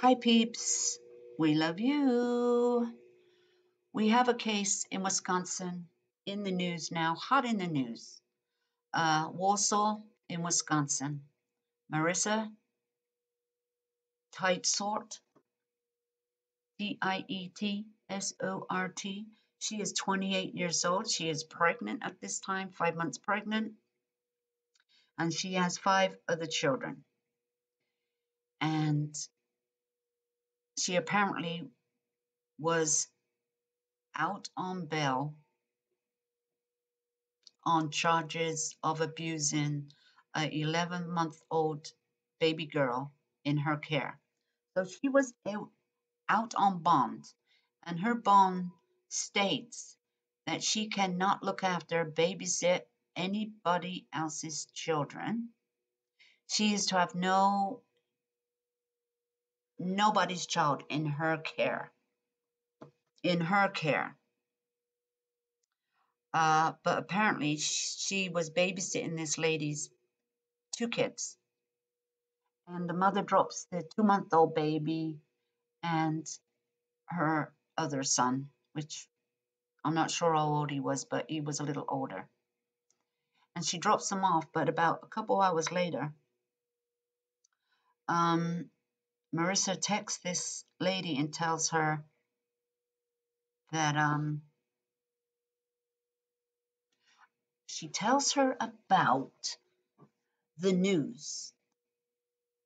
Hi, peeps. We love you. We have a case in Wisconsin in the news now, hot in the news. Warsaw in Wisconsin. Marissa Titsort, Tietsort. She is 28 years old. She is pregnant at this time, 5 months pregnant, and she has 5 other children. And she apparently was out on bail on charges of abusing an 11-month-old baby girl in her care. So she was out on bond, and her bond states that she cannot look after, babysit anybody else's children. She is to have nobody's child in her care. In her care. But apparently she was babysitting this lady's 2 kids. And the mother drops the 2-month-old baby and her other son, which I'm not sure how old he was, but he was a little older. And she drops them off, but about a couple hours later, Marissa texts this lady and tells her that she tells her about the news,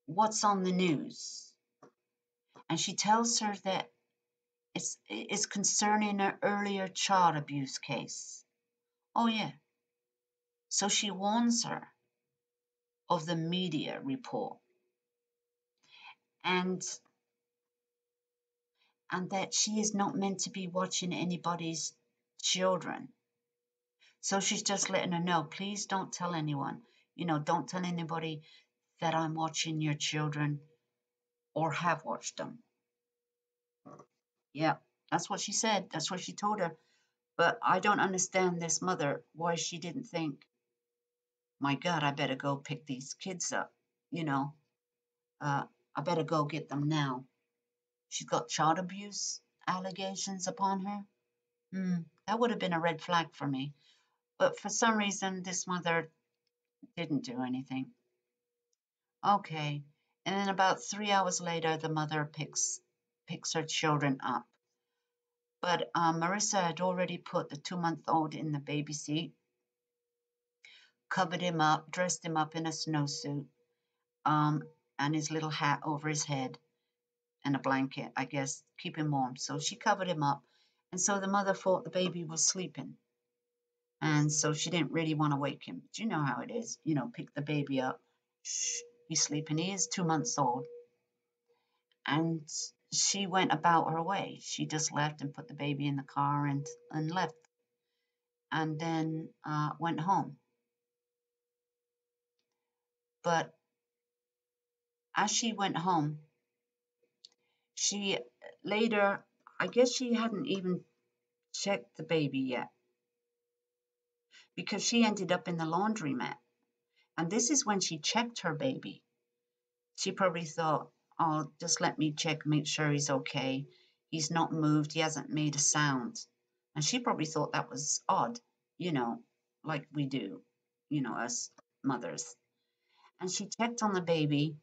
what's on the news. And she tells her that it's concerning an earlier child abuse case. Oh, yeah. So she warns her of the media report and that she is not meant to be watching anybody's children. So she's just letting her know, please don't tell anyone. Don't tell anybody that I'm watching your children or have watched them. Yeah, that's what she said. That's what she told her. But I don't understand this mother, why she didn't think, my God, I better go pick these kids up. I better go get them now. She's got child abuse allegations upon her. That would have been a red flag for me. But for some reason, this mother didn't do anything. Okay. And then about 3 hours later, the mother picks her children up. But Marissa had already put the 2-month-old in the baby seat, covered him up, dressed him up in a snowsuit, and his little hat over his head, and a blanket, I guess, keep him warm. So she covered him up. And so the mother thought the baby was sleeping. And so she didn't really want to wake him. But you know how it is. Pick the baby up. Shh, he's sleeping. He is 2 months old. And she went about her way. She just left and put the baby in the car and left. And then went home. But as she went home, she later, I guess she hadn't even checked the baby yet, because she ended up in the laundromat. And this is when she checked her baby. She probably thought, oh, just let me check, make sure he's okay. He's not moved. He hasn't made a sound. And she probably thought that was odd, like we do, us mothers. And she checked on the baby,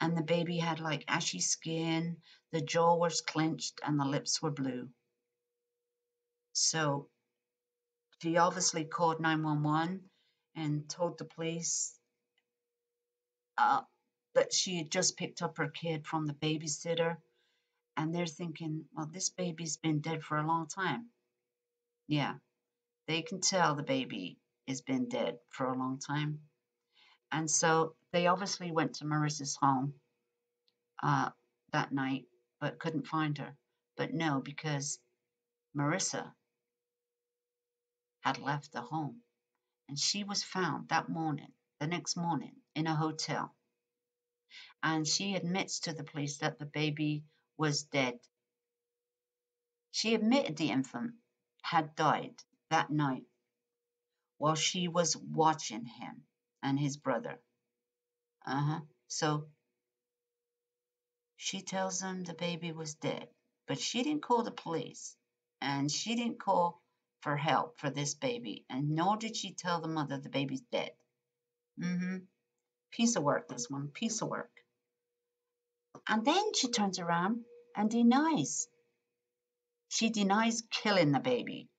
and the baby had like ashy skin, the jaw was clenched, and the lips were blue. So she obviously called 911 and told the police that she had just picked up her kid from the babysitter. And they're thinking, well, this baby's been dead for a long time. Yeah, they can tell the baby has been dead for a long time. And so they obviously went to Marissa's home that night, but couldn't find her. But no, because Marissa had left the home, and she was found the next morning, in a hotel. And she admits to the police that the baby was dead. She admitted the infant had died that night while she was watching him and his brother. So She tells him the baby was dead, but she didn't call the police, and she didn't call for help for this baby, and nor did she tell the mother the baby's dead. Mm-hmm. Piece of work, this one. Piece of work. And then she turns around and denies. She denies killing the baby,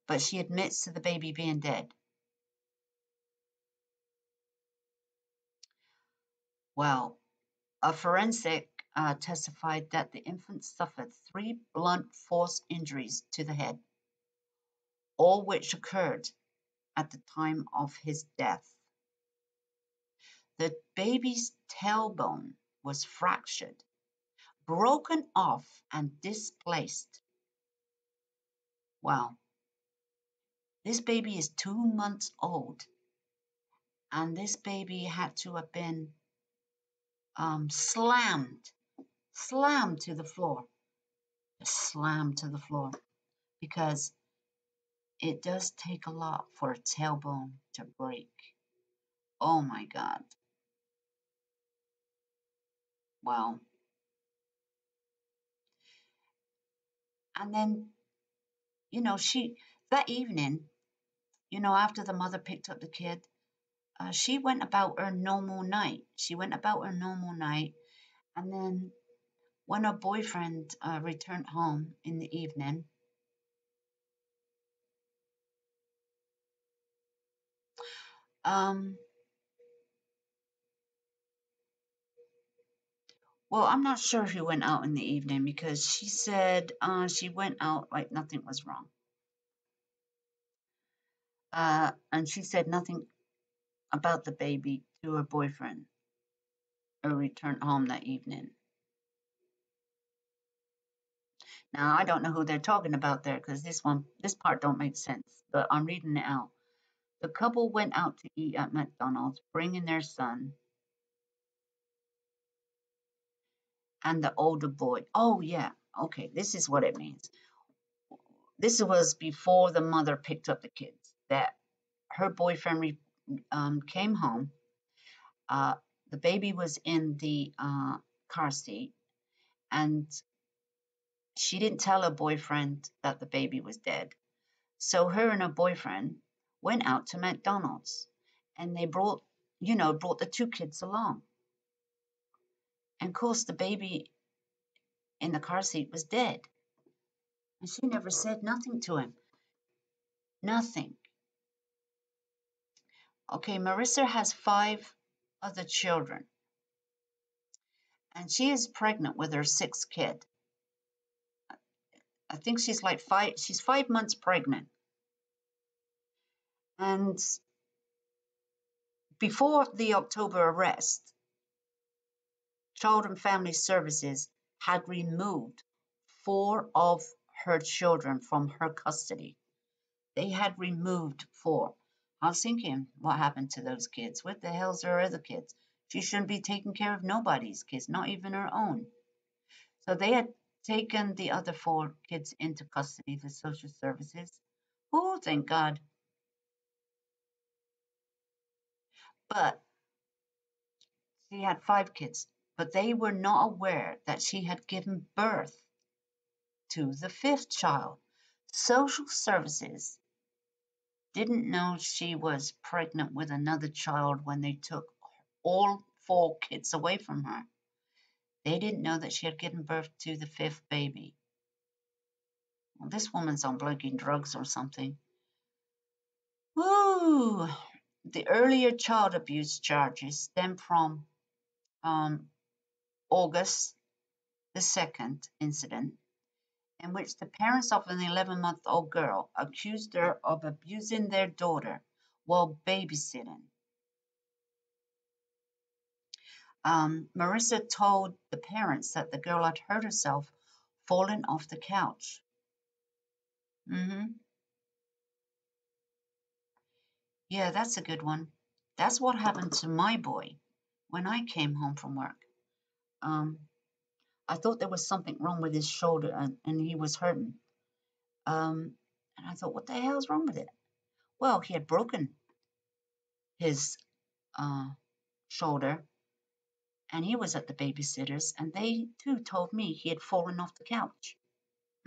but she admits to the baby being dead. Well, a forensic testified that the infant suffered 3 blunt force injuries to the head, all which occurred at the time of his death. The baby's tailbone was fractured, broken off, and displaced. Wow. This baby is 2 months old, and this baby had to have been slammed to the floor, slammed to the floor, because it does take a lot for a tailbone to break. Oh my God. Wow. And then, that evening, after the mother picked up the kid, she went about her normal night. And then when her boyfriend returned home in the evening, um, well, I'm not sure if he went out in the evening because she said she went out like nothing was wrong. And she said nothing about the baby to her boyfriend who returned home that evening. Now, I don't know who they're talking about there because this part don't make sense, but I'm reading it out. The couple went out to eat at McDonald's, bringing their son and the older boy. Oh, yeah. Okay, this is what it means. This was before the mother picked up the kids, that her boyfriend came home. The baby was in the car seat, and she didn't tell her boyfriend that the baby was dead. So her and her boyfriend went out to McDonald's, and they brought the 2 kids along. And of course, the baby in the car seat was dead. And she never said nothing to him. Nothing. Okay, Marissa has 5 other children, and she is pregnant with her 6th kid. I think she's 5 months pregnant. And before the October arrest, Child and Family Services had removed 4 of her children from her custody. They had removed 4. I was thinking, what happened to those kids? What the hell's her other kids? She shouldn't be taking care of nobody's kids, not even her own. So they had taken the other 4 kids into custody, the social services. Oh, thank God. But she had 5 kids, but they were not aware that she had given birth to the 5th child. Social services didn't know she was pregnant with another child when they took all 4 kids away from her. They didn't know that she had given birth to the 5th baby. Well, this woman's on blinking drugs or something. Woo! The earlier child abuse charges stem from August the 2nd incident, in which the parents of an 11-month-old girl accused her of abusing their daughter while babysitting. Marissa told the parents that the girl had hurt herself falling off the couch. Yeah, that's a good one. That's what happened to my boy when I came home from work. I thought there was something wrong with his shoulder and he was hurting. And I thought, what the hell's wrong with it? Well, he had broken his shoulder, and he was at the babysitter's, and they too told me he had fallen off the couch.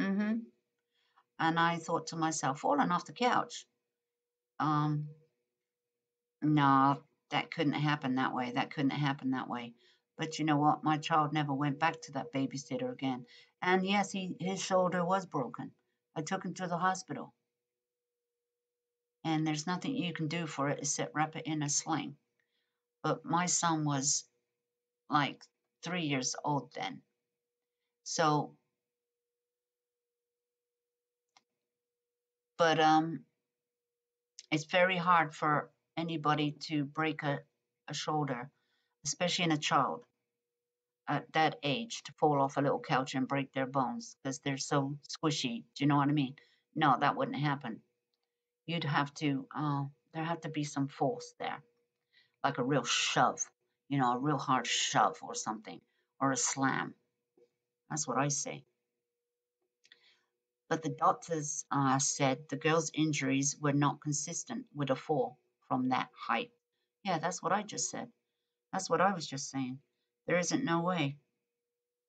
Mm-hmm. And I thought to myself, fallen off the couch? Um, no, that couldn't happen that way. That couldn't happen that way. But you know what? My child never went back to that babysitter again. And yes, his shoulder was broken. I took him to the hospital, and there's nothing you can do for it except wrap it in a sling. But my son was like 3 years old then. So, but it's very hard for anybody to break a shoulder, especially in a child at that age, to fall off a little couch and break their bones because they're so squishy. Do you know what I mean? No, that wouldn't happen. You'd have to, there had to be some force there, like a real shove, a real hard shove or something, or a slam. That's what I say. But the doctors said the girl's injuries were not consistent with a fall from that height. Yeah, that's what I just said. That's what I was just saying. There isn't no way.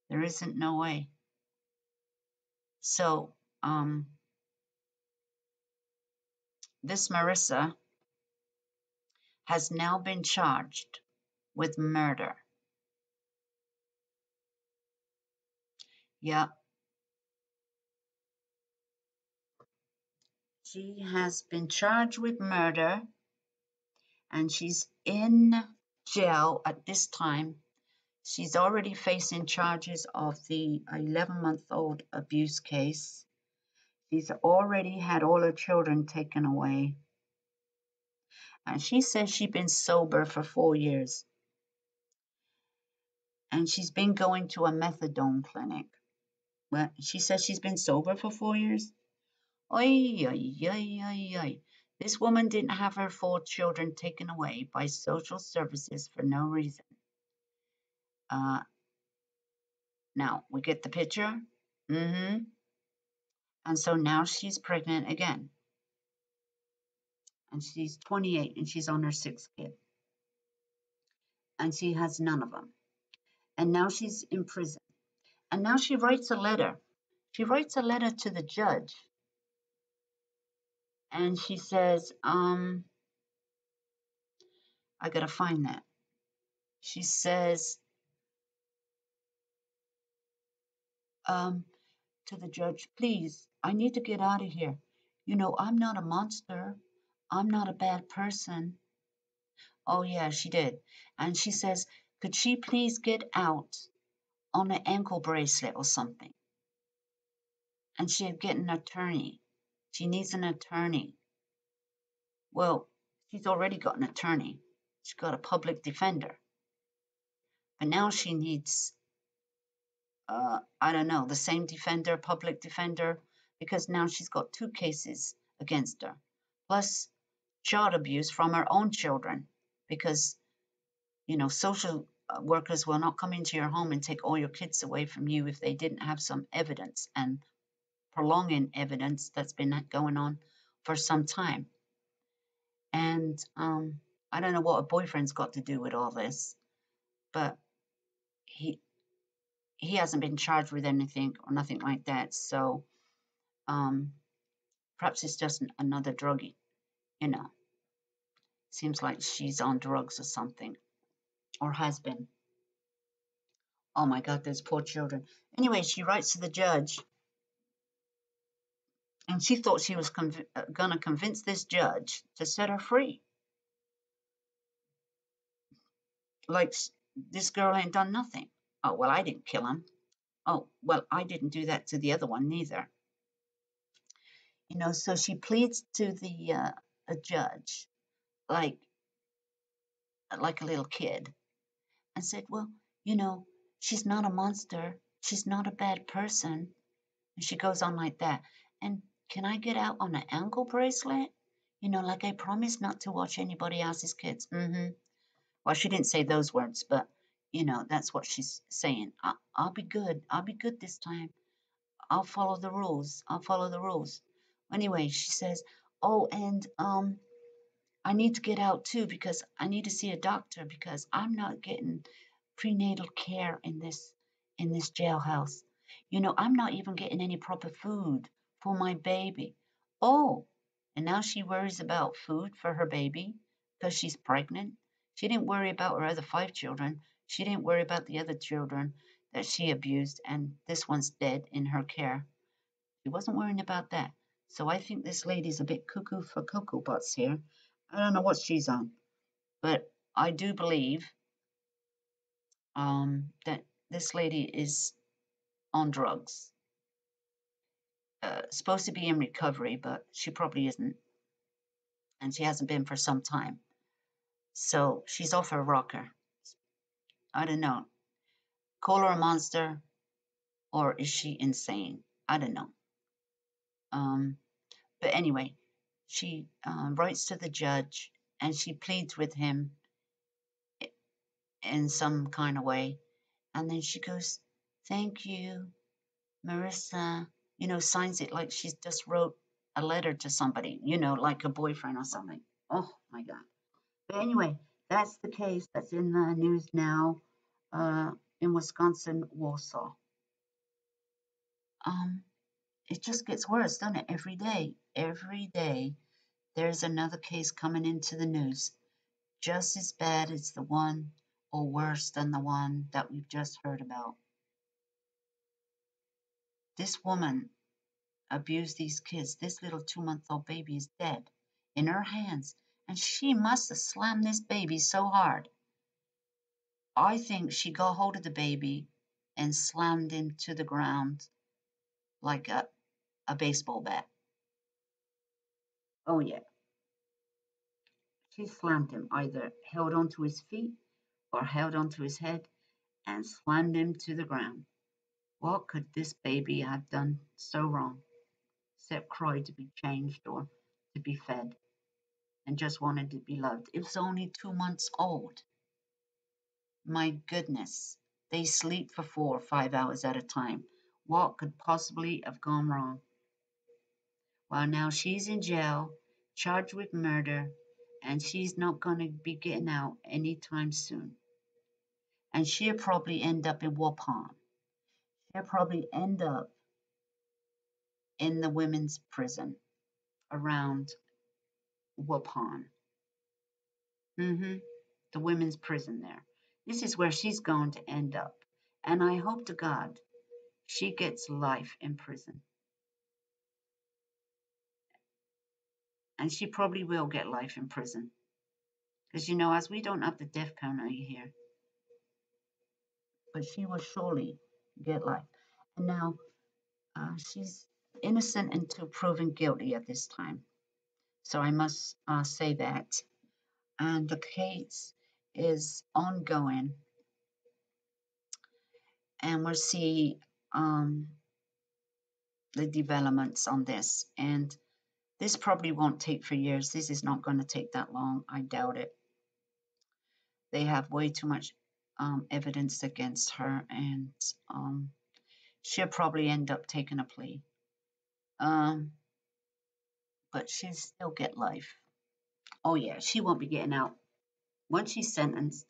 There isn't no way. So, this Marissa has now been charged with murder. Yeah, she has been charged with murder, and she's in jail at this time. She's already facing charges of the 11-month-old abuse case. She's already had all her children taken away. And she says she's been sober for 4 years. And she's been going to a methadone clinic. Well, she says she's been sober for 4 years. Oy, oy, oy, oy, oy. This woman didn't have her 4 children taken away by social services for no reason. Now, we get the picture? Mm-hmm. And so now she's pregnant again. And she's 28 and she's on her 6th kid. And she has none of them. And now she's in prison. And now she writes a letter. She writes a letter to the judge. And she says, I gotta find that. She says, to the judge, please, I need to get out of here. I'm not a monster. I'm not a bad person. Oh, yeah, she did. And she says, could she please get out on an ankle bracelet or something? And she'd get an attorney. She needs an attorney. Well, she's already got an attorney. She's got a public defender. But now she needs, I don't know, the same defender, public defender, because now she's got 2 cases against her, plus child abuse from her own children, because, social workers will not come into your home and take all your kids away from you if they didn't have some evidence, and prolonging evidence that's been going on for some time. And I don't know what a boyfriend's got to do with all this, but he hasn't been charged with anything or nothing like that. So perhaps it's just another druggie, you know. Seems like she's on drugs or something, or has been. Oh my God, those poor children. Anyway, she writes to the judge, and she thought she was going to convince this judge to set her free. Like, this girl ain't done nothing. Oh, well, I didn't kill him. Oh, well, I didn't do that to the other one neither. So she pleads to the a judge, like a little kid, and said, well, she's not a monster. She's not a bad person. And she goes on like that. And can I get out on an ankle bracelet? Like I promised not to watch anybody else's kids. Mm-hmm. Well, she didn't say those words, but, that's what she's saying. I'll be good. I'll be good this time. I'll follow the rules. I'll follow the rules. Anyway, she says, oh, and I need to get out too because I need to see a doctor because I'm not getting prenatal care in this jailhouse. You know, I'm not even getting any proper food for my baby. Oh, and now she worries about food for her baby because she's pregnant. She didn't worry about her other 5 children. She didn't worry about the other children that she abused, and this one's dead in her care. She wasn't worrying about that. So I think this lady's a bit cuckoo for Cocoa Butts here. I don't know what she's on, but I do believe that this lady is on drugs. Supposed to be in recovery, but she probably isn't, and she hasn't been for some time. So she's off her rocker. I don't know. Call her a monster, or is she insane? I don't know. Um, but anyway, she writes to the judge and she pleads with him in some kind of way. And then she goes, "Thank you, Marissa," signs it like she just wrote a letter to somebody, like a boyfriend or something. Oh my God. But anyway, that's the case that's in the news now uh, in Wisconsin, Warsaw. Um, it just gets worse, doesn't it? Every day. Every day, there's another case coming into the news, just as bad as the one or worse than the one that we've just heard about. This woman abused these kids. This little 2-month-old baby is dead in her hands, and she must have slammed this baby so hard. I think she got hold of the baby and slammed him to the ground like a baseball bat. Oh, yeah. She slammed him, either held onto his feet or held onto his head and slammed him to the ground. What could this baby have done so wrong, except cry to be changed or to be fed, and just wanted to be loved? It was only 2 months old. My goodness. They sleep for 4 or 5 hours at a time. What could possibly have gone wrong? Well, now she's in jail, charged with murder, and she's not going to be getting out anytime soon. And she'll probably end up in Waupun. She'll probably end up in the women's prison around Waupun. The women's prison there. This is where she's going to end up. And I hope to God she gets life in prison. And she probably will get life in prison. Because, as we don't have the death penalty here, but she will surely get life. And now she's innocent until proven guilty at this time. So I must say that. And the case is ongoing. And we'll see the developments on this. And this probably won't take for years. This is not going to take that long. I doubt it. They have way too much evidence against her, and she'll probably end up taking a plea. But she'll still get life. Oh, yeah, she won't be getting out. Once she's sentenced,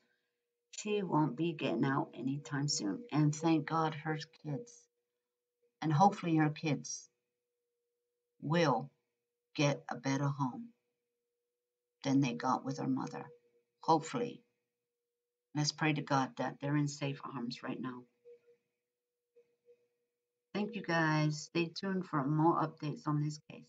she won't be getting out anytime soon. And thank God her kids, and hopefully her kids, will get a better home than they got with her mother. Hopefully. Let's pray to God that they're in safe arms right now. Thank you guys. Stay tuned for more updates on this case.